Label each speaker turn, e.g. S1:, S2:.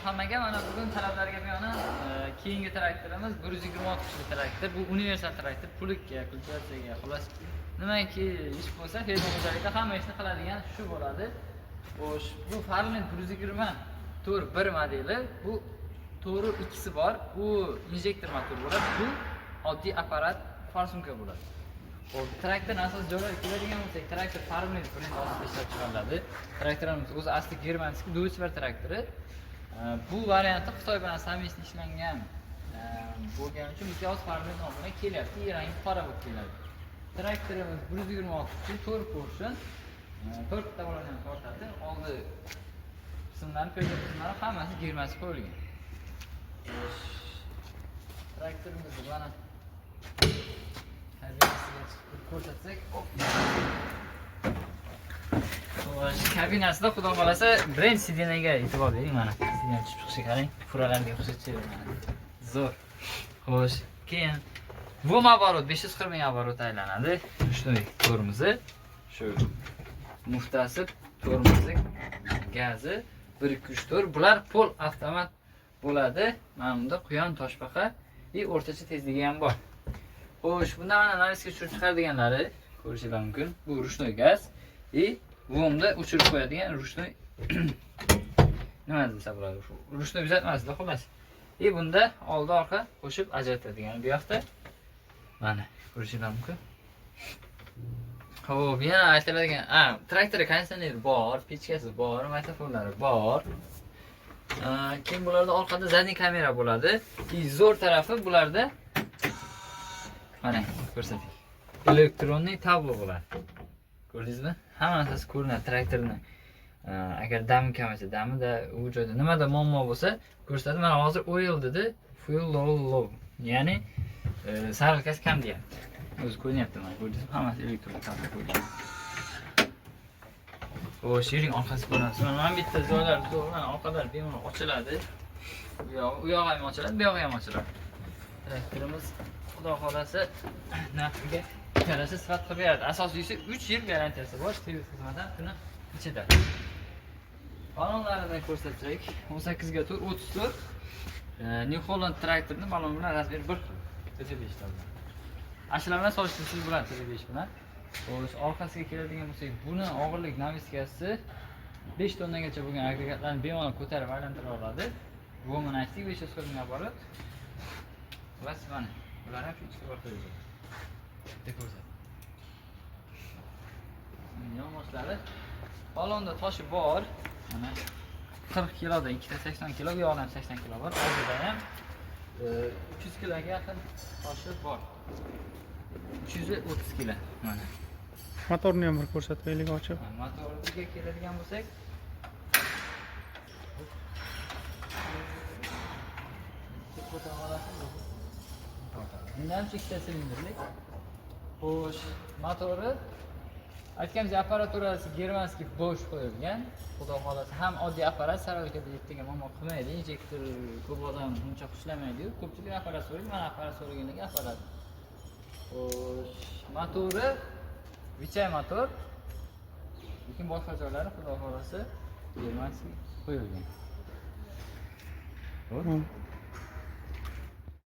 S1: hammaga mana bugun talablarga binoan keyingi traktorimiz 126 kuchli traktor. Bu universal traktor, pullikka, kultivatsiyaga, xolos nimaki ish bo'lsa, fermer xo'jaligida hamma ishni qiladigan shu bo'ladi. Xo'sh, bu Farland 124 1 modeli. Bu to'ri ikkisi bor. Bu injektor motor bo'ladi. Bu oddiy apparat farsumka bo'ladi. Xo'p, traktorning asosiy joylari keladigan bo'lsak, traktor Farland brendi ostida ishlab chiqariladi. Traktorimiz o'zi asli germanskiy Deutscher traktori. Bu variantda Xitoy bilan совместно ishlangan bo'lgani uchun bizga o'z Farland nomi bilan kelyapti. Rangi qora bo'lib keladi. Traktorimiz 126 kuchli 4 portion. 4 ta bo'lagan tortadi. Oldi qismlari, peyda qismlari hammasi germanskiy qo'yilgan. Traktorimiz mana ko'rsatsak, kabinasida xudo xolasa brend sidinaga e'tibor bering. Mana sidina tushib chiqishiga qarang, furalarga qo'shib zo'r. Xo'sh, keyin bu оборот 540 ming оборот aylanadi. Shunday tormozi, shu muftasi, tormozi, gazi 1-2-3-4. Bular pol avtomat bo'ladi. Mana bunda quyon, toshbaqa va o'rtacha tezligi ham bor. Xo'sh, bunda mana analizga tushirib chiqaradiganlari ko'rishingiz mumkin. Bu ruchnoy gaz va vomda o'chirib qo'yadigan ruchnoy nima desa bo'ladi? Ruchnoy uzatmasida xolos. Va bunda oldi orqa qo'shib ajratadigan bu yoqda mana ko'rishingiz mumkin. Xo'p, yana aytiladigan, traktorda konditsioner bor, pechkasi bor, matofonlari bor. Keyin bularda orqada zadniy kamera bo'ladi. Zo'r tarafi bularda mana ko'rsating. Elektronniy tablo bo'ladi. Ko'rdingizmi? Hammasi ko'rinadi traktorning. Agar dam kamasa, damida u joyda nimada muammo bo'lsa, ko'rsatadi. Mana hozir oil dedi, fuel low. Ya'ni saralkasi kam deyapti. O'zi ko'rinyapti mana, ko'rdingizmi? Hammasi elektron tablo qo'yilgan. Xo'sh, yuring orqasi ko'ramiz. Mana bitta joylar zo'r, mana orqalar bemalol ochiladi. U yoq ham ochiladi, bu yoq ham ochiladi. Traktorimiz xudo xolasa narxiga yarasha sifat qilib beradi. Asosiysi 3 yil garantiyasi bor, servis xizmati shuni ichida. Balonlaridan ko'rsatsak, 18 ga 4, 34. New Holland traktorining baloni bilan razmeri 1 xil. TT5 dan. Ashlar bilan solishtirsangiz bo'ladi TT5 bilan. Xo'sh, orqasiga keladigan bo'lsak, buni og'irlik naviskasi 5 tonnagacha bo'lgan agregatlarni bemalol ko'tarib aylantira oladi. Bu mana aytdik, 540 ming оборот. Bas mana. Bular ham shu ichga borib ko'rsat. Yomoshlari balonda toshi bor. Mana 40 kiloda, ikkita 80 kilo, bu yoqda ham 80 kilo bor. Oldida ham 300 kiloga yaqin toshi bor. 330 kilo mana.
S2: Motorni ham bir ko'rsataylik ochib.
S1: Motoriga keladigan bo'lsak, bundan ikkita silindrlik. Xo'sh, motori aytganimiz apparaturasi germanskiy bo'sh qo'yilgan. Xudo xolasa ham oddiy apparat saralkada yetdigan muammo qilmaydi. Injektor ko'p odam uncha xushlamaydi-yu. Ko'pchilik apparat so'raydi, mana apparat so'raganligi apparat. Xo'sh, motori vichay motor. Lekin boshqa joylari xudo xolasa germanskiy qo'yilgan. Xo'p.